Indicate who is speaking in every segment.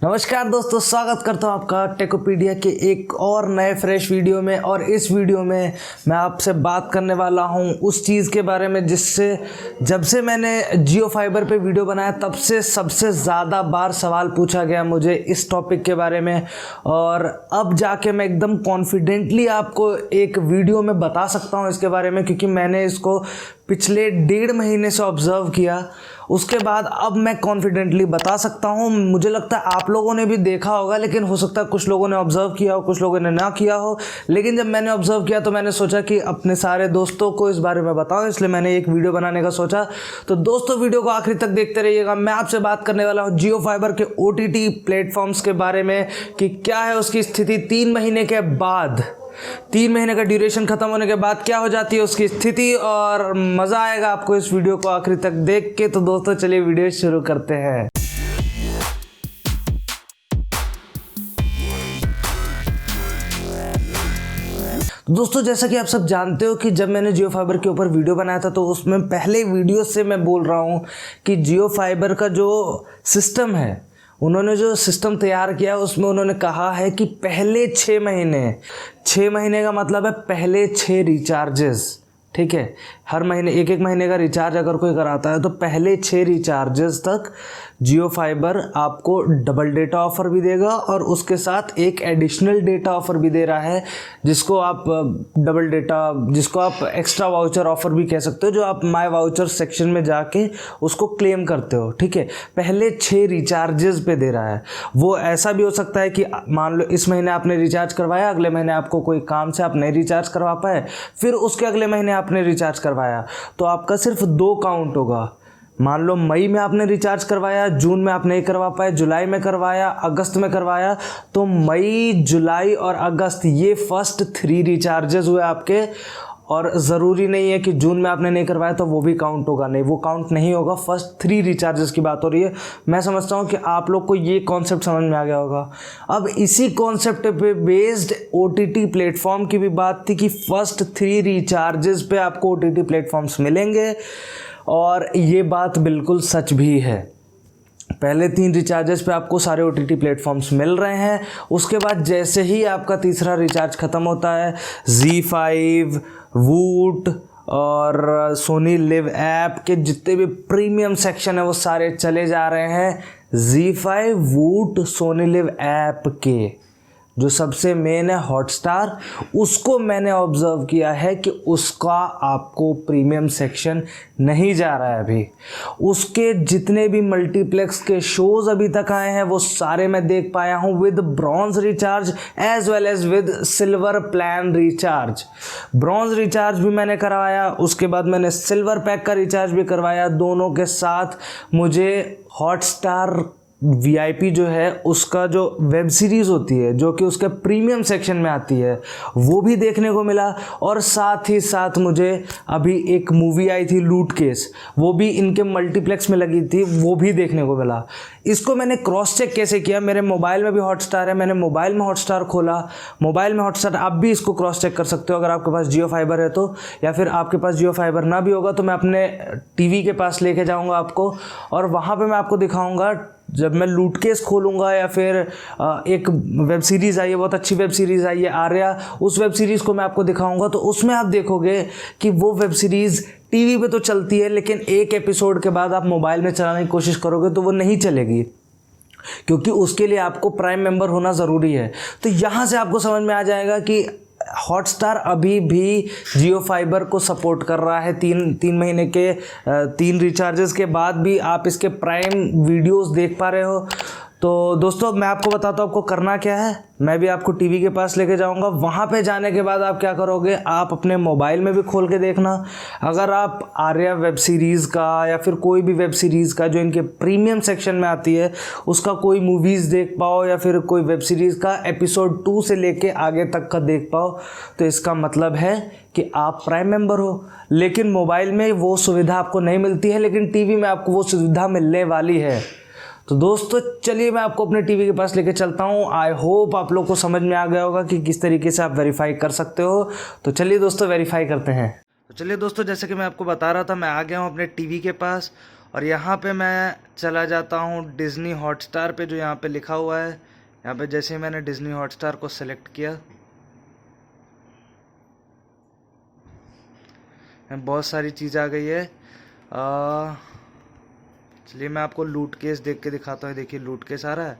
Speaker 1: नमस्कार दोस्तों, स्वागत करता हूँ आपका टेकोपीडिया के एक और नए फ्रेश वीडियो में। और इस वीडियो में मैं आपसे बात करने वाला हूँ उस चीज़ के बारे में जिससे जब से मैंने जियो फाइबर पे वीडियो बनाया तब से सबसे ज़्यादा बार सवाल पूछा गया मुझे इस टॉपिक के बारे में। और अब जाके मैं एकदम कॉन्फिडेंटली आपको एक वीडियो में बता सकता हूँ इसके बारे में, क्योंकि मैंने इसको पिछले 1.5 महीने से ऑब्ज़र्व किया। उसके बाद अब मैं कॉन्फिडेंटली बता सकता हूँ। मुझे लगता है आप लोगों ने भी देखा होगा, लेकिन हो सकता है कुछ लोगों ने ऑब्ज़र्व किया हो, कुछ लोगों ने ना किया हो। लेकिन जब मैंने ऑब्ज़र्व किया तो मैंने सोचा कि अपने सारे दोस्तों को इस बारे में बताऊँ, इसलिए मैंने एक वीडियो बनाने का सोचा। तो दोस्तों, वीडियो को आखिर तक देखते रहिएगा। मैं आपसे बात करने वाला हूँ जियो फाइबर के OTT प्लेटफॉर्म्स के बारे में कि क्या है उसकी स्थिति 3 महीने के बाद। 3 महीने का ड्यूरेशन खत्म होने के बाद क्या हो जाती है उसकी स्थिति, और मज़ा आएगा आपको इस वीडियो को आखिर तक देख के। तो दोस्तों चलिए वीडियो शुरू करते हैं। दोस्तों, जैसा कि आप सब जानते हो कि जब मैंने जियो फाइबर के ऊपर वीडियो बनाया था तो उसमें पहले वीडियो से मैं बोल रहा हूँ कि जियो फाइबर का जो सिस्टम है, उन्होंने जो सिस्टम तैयार किया उसमें उन्होंने कहा है कि पहले 6 महीने का मतलब है पहले 6 रिचार्जेस। ठीक है, हर महीने एक महीने का रिचार्ज अगर कोई कराता है तो पहले 6 रिचार्जेस तक जियो फाइबर आपको डबल डेटा ऑफ़र भी देगा और उसके साथ एक एडिशनल डेटा ऑफ़र भी दे रहा है, जिसको आप डबल डेटा, जिसको आप एक्स्ट्रा वाउचर ऑफ़र भी कह सकते हो, जो आप माय वाउचर सेक्शन में जाके उसको क्लेम करते हो। ठीक है, पहले 6 रिचार्जेस पे दे रहा है। वो ऐसा भी हो सकता है कि मान लो इस महीने आपने रिचार्ज करवाया, अगले महीने आपको कोई काम से आप नहीं रिचार्ज करवा पाए, फिर उसके अगले महीने आपने रिचार्ज करवाया तो आपका सिर्फ 2 काउंट होगा। मान लो मई में आपने रिचार्ज करवाया, जून में आप नहीं करवा पाए, जुलाई में करवाया, अगस्त में करवाया, तो मई, जुलाई और अगस्त ये फर्स्ट 3 रिचार्जेस हुए आपके। और ज़रूरी नहीं है कि जून में आपने नहीं करवाया तो वो भी काउंट होगा, नहीं, वो काउंट नहीं होगा। फर्स्ट 3 रिचार्जेस की बात हो रही है। मैं समझता हूँ कि आप लोग को ये कॉन्सेप्ट समझ में आ गया होगा। अब इसी कॉन्सेप्ट पे बेस्ड OTT प्लेटफॉर्म की भी बात थी कि फर्स्ट 3 रिचार्जेस पे आपको OTT प्लेटफॉर्म्स मिलेंगे, और ये बात बिल्कुल सच भी है। पहले 3 रिचार्जेस पे आपको सारे OTT प्लेटफॉर्म्स मिल रहे हैं। उसके बाद जैसे ही आपका तीसरा रिचार्ज ख़त्म होता है, ZEE5, वूट और सोनी लिव ऐप के जितने भी प्रीमियम सेक्शन है वो सारे चले जा रहे हैं ZEE5, वूट, सोनी लिव ऐप के। जो सबसे मेन है हॉटस्टार, उसको मैंने ऑब्ज़र्व किया है कि उसका आपको प्रीमियम सेक्शन नहीं जा रहा है अभी। उसके जितने भी मल्टीप्लेक्स के शोज़ अभी तक आए हैं वो सारे मैं देख पाया हूँ with bronze recharge as well as with silver plan recharge. Bronze recharge भी मैंने करवाया, उसके बाद मैंने सिल्वर पैक का रिचार्ज भी करवाया। दोनों के साथ मुझे हॉटस्टार VIP जो है उसका जो वेब सीरीज़ होती है, जो कि उसके प्रीमियम सेक्शन में आती है, वो भी देखने को मिला। और साथ ही साथ मुझे अभी एक मूवी आई थी लूट केस, वो भी इनके मल्टीप्लेक्स में लगी थी, वो भी देखने को मिला। इसको मैंने क्रॉस चेक कैसे किया, मेरे मोबाइल में भी हॉटस्टार है, मैंने मोबाइल में हॉटस्टार खोला, मोबाइल में हॉटस्टार, आप भी इसको क्रॉस चेक कर सकते हो अगर आपके पास जियो फाइबर है तो, या फिर आपके पास जियो फाइबर ना भी होगा तो मैं अपने TV के पास लेके जाऊँगा आपको, और वहाँ पर मैं आपको दिखाऊँगा। जब मैं लूट केस खोलूँगा या फिर एक वेब सीरीज़ आई है, बहुत अच्छी वेब सीरीज़ आई है आर्या, उस वेब सीरीज़ को मैं आपको दिखाऊंगा, तो उसमें आप देखोगे कि वो वेब सीरीज़ TV पे तो चलती है, लेकिन एक एपिसोड के बाद आप मोबाइल में चलाने की कोशिश करोगे तो वो नहीं चलेगी, क्योंकि उसके लिए आपको प्राइम मेंबर होना ज़रूरी है। तो यहाँ से आपको समझ में आ जाएगा कि हॉटस्टार अभी भी जियो फाइबर को सपोर्ट कर रहा है। 3 महीने के 3 रिचार्जेस के बाद भी आप इसके प्राइम वीडियोस देख पा रहे हो। तो दोस्तों, मैं आपको बताता हूँ आपको करना क्या है। मैं भी आपको TV के पास लेके जाऊँगा। वहाँ पे जाने के बाद आप क्या करोगे, आप अपने मोबाइल में भी खोल के देखना। अगर आप आर्या वेब सीरीज़ का या फिर कोई भी वेब सीरीज़ का जो इनके प्रीमियम सेक्शन में आती है उसका कोई मूवीज़ देख पाओ, या फिर कोई वेब सीरीज़ का एपिसोड 2 से लेके आगे तक का देख पाओ, तो इसका मतलब है कि आप प्राइम मेंबर हो। लेकिन मोबाइल में वो सुविधा आपको नहीं मिलती है, लेकिन TV में आपको वो सुविधा मिलने वाली है। तो दोस्तों चलिए मैं आपको अपने TV के पास लेके चलता हूँ। आई होप आप लोग को समझ में आ गया होगा कि किस तरीके से आप वेरीफाई कर सकते हो। तो चलिए दोस्तों वेरीफाई करते हैं। तो चलिए दोस्तों, जैसे कि मैं आपको बता रहा था, मैं आ गया हूँ अपने TV के पास, और यहाँ पे मैं चला जाता हूँ डिज़नी हॉटस्टार पे, जो यहाँ पे लिखा हुआ है। यहाँ पे जैसे ही मैंने डिज़नी हॉटस्टार को सेलेक्ट किया, बहुत सारी चीज़ आ गई है। चलिए मैं आपको लूट केस देख के दिखाता हूँ। देखिए लूट केस आ रहा है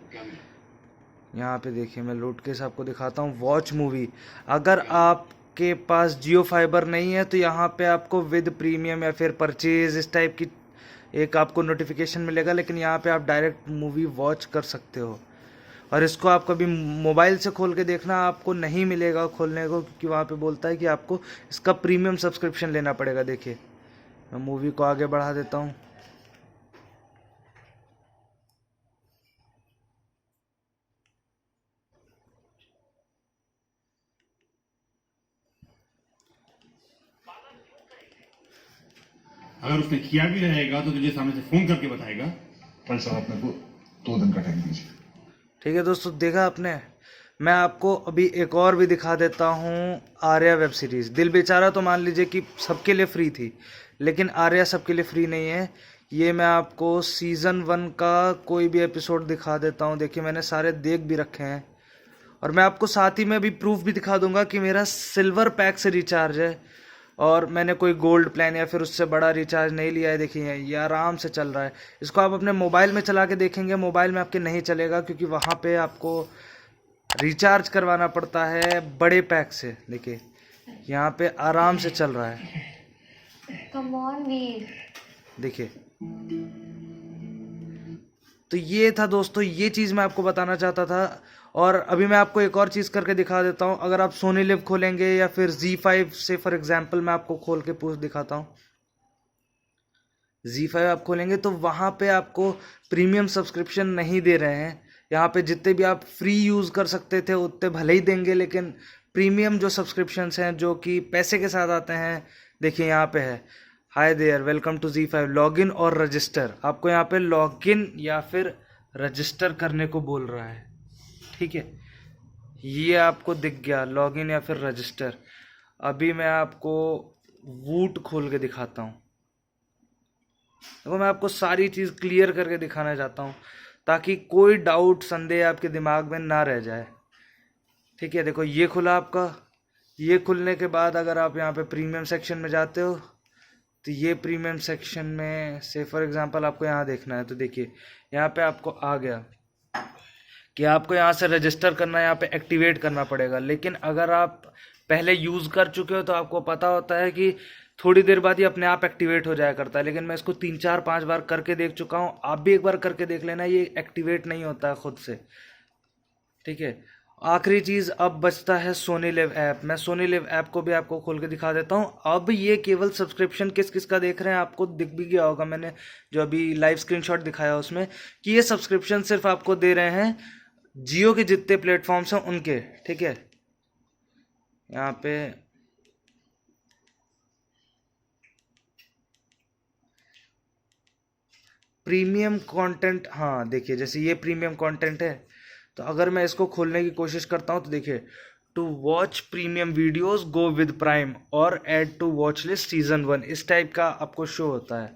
Speaker 1: यहाँ पे। देखिए मैं लूट केस आपको दिखाता हूँ। वॉच मूवी, अगर आपके पास जियो फाइबर नहीं है तो यहाँ पे आपको विद प्रीमियम या फिर परचेज इस टाइप की एक आपको नोटिफिकेशन मिलेगा, लेकिन यहाँ पे आप डायरेक्ट मूवी वॉच कर सकते हो। और इसको आप कभी मोबाइल से खोल के देखना आपको नहीं मिलेगा खोलने को, क्योंकि वहाँ पे बोलता है कि आपको इसका प्रीमियम सब्सक्रिप्शन लेना पड़ेगा। देखिए मैं मूवी को आगे बढ़ा देता हूँ।
Speaker 2: अगर उसने किया भी रहेगा तो तुझे सामने से फोन करके बताएगा।
Speaker 3: भाई साहब अपने को 2 दिन का टाइम दीजिए।
Speaker 1: ठीक है दोस्तों, देखा आपने। मैं आपको अभी एक और भी दिखा देता हूँ। आर्या वेब सीरीज़, दिल बेचारा तो मान लीजिए कि सबके लिए फ्री थी, लेकिन आर्या सबके लिए फ्री नहीं है। ये मैं आपको सीज़न 1 का कोई भी एपिसोड दिखा देता हूँ। देखिए मैंने सारे देख भी रखे हैं, और मैं आपको साथ ही में भी प्रूफ भी दिखा दूंगा कि मेरा सिल्वर पैक से रिचार्ज है और मैंने कोई गोल्ड प्लान या फिर उससे बड़ा रिचार्ज नहीं लिया है। देखिए ये आराम से चल रहा है। इसको आप अपने मोबाइल में चला के देखेंगे, मोबाइल में आपके नहीं चलेगा, क्योंकि वहाँ पे आपको रिचार्ज करवाना पड़ता है बड़े पैक से। देखिए यहाँ पे आराम से चल रहा है।
Speaker 4: Come on, वीर।
Speaker 1: देखिए तो ये था दोस्तों, ये चीज़ मैं आपको बताना चाहता था। और अभी मैं आपको एक और चीज़ करके दिखा देता हूँ। अगर आप सोनी लिव खोलेंगे या फिर Z5 से, फॉर एग्जांपल मैं आपको खोल के पूछ दिखाता हूँ। Z5 आप खोलेंगे तो वहाँ पे आपको प्रीमियम सब्सक्रिप्शन नहीं दे रहे हैं। यहाँ पे जितने भी आप फ्री यूज़ कर सकते थे उतने भले ही देंगे, लेकिन प्रीमियम जो सब्सक्रिप्शंस हैं जो कि पैसे के साथ आते हैं, देखिए यहाँ पे है hi there welcome to Z5 login और रजिस्टर। आपको यहाँ पे लॉगिन या फिर रजिस्टर करने को बोल रहा है। ठीक है, ये आपको दिख गया लॉगिन या फिर रजिस्टर। अभी मैं आपको वूट खोल के दिखाता हूँ। देखो मैं आपको सारी चीज़ क्लियर करके दिखाना चाहता हूँ ताकि कोई डाउट संदेह आपके दिमाग में ना रह जाए। ठीक है, देखो ये खुला आपका। ये खुलने के बाद अगर आप यहाँ पे प्रीमियम सेक्शन में जाते हो तो ये प्रीमियम सेक्शन में से फॉर एग्जांपल आपको यहाँ देखना है, तो देखिए यहाँ पे आपको आ गया कि आपको यहाँ से रजिस्टर करना है, यहाँ पे एक्टिवेट करना पड़ेगा। लेकिन अगर आप पहले यूज़ कर चुके हो तो आपको पता होता है कि थोड़ी देर बाद ही अपने आप एक्टिवेट हो जाया करता है। लेकिन मैं इसको 3-4-5 बार करके देख चुका हूँ, आप भी एक बार करके देख लेना, ये एक्टिवेट नहीं होता है खुद से। ठीक है, आखिरी चीज़ अब बचता है सोनी लिव ऐप। मैं सोनी लिव ऐप को भी आपको खोल के दिखा देता हूँ। अब ये केवल सब्सक्रिप्शन किस किस का देख रहे हैं आपको दिख भी गया होगा, मैंने जो अभी लाइव स्क्रीनशॉट दिखाया उसमें, कि ये सब्सक्रिप्शन सिर्फ आपको दे रहे हैं जियो के जितने प्लेटफॉर्म्स हैं उनके। ठीक है, यहाँ पे प्रीमियम कंटेंट, हाँ देखिए जैसे ये प्रीमियम कंटेंट है, तो अगर मैं इसको खोलने की कोशिश करता हूँ तो देखिए to watch premium videos go with Prime और add to watchlist season 1, इस टाइप का आपको शो होता है।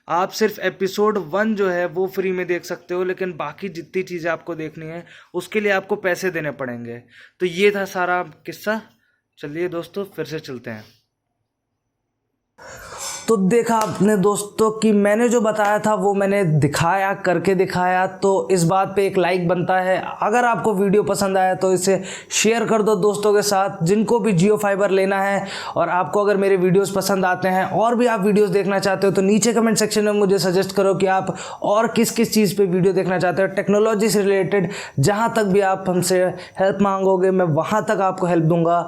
Speaker 1: आप सिर्फ एपिसोड 1 जो है वो फ्री में देख सकते हो, लेकिन बाकी जितनी चीज़ें आपको देखनी है उसके लिए आपको पैसे देने पड़ेंगे। तो ये था सारा किस्सा। चलिए दोस्तों फिर से चलते हैं।
Speaker 5: तो देखा आपने दोस्तों कि मैंने जो बताया था वो मैंने दिखाया, करके दिखाया। तो इस बात पे एक लाइक बनता है। अगर आपको वीडियो पसंद आया तो इसे शेयर कर दो दोस्तों के साथ जिनको भी जियो फाइबर लेना है। और आपको अगर मेरे वीडियोस पसंद आते हैं और भी आप वीडियोस देखना चाहते हो तो नीचे कमेंट सेक्शन में मुझे सजेस्ट करो कि आप और किस किस चीज़ पर वीडियो देखना चाहते हो, टेक्नोलॉजी से रिलेटेड। जहाँ तक भी आप हमसे हेल्प मांगोगे मैं वहाँ तक आपको हेल्प दूंगा।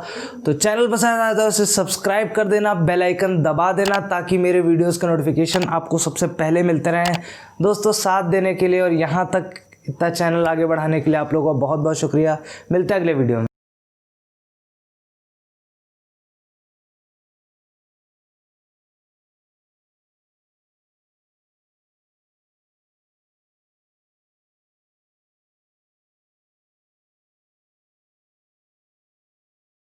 Speaker 5: तो चैनल पसंद आया तो इसे सब्सक्राइब कर देना, बेल आइकन दबा देना ताकि मेरे वीडियोस का नोटिफिकेशन आपको सबसे पहले मिलते रहें। दोस्तों साथ देने के लिए और यहाँ तक इतना चैनल आगे बढ़ाने के लिए आप लोगों का बहुत बहुत शुक्रिया। मिलते हैं अगले वीडियो में।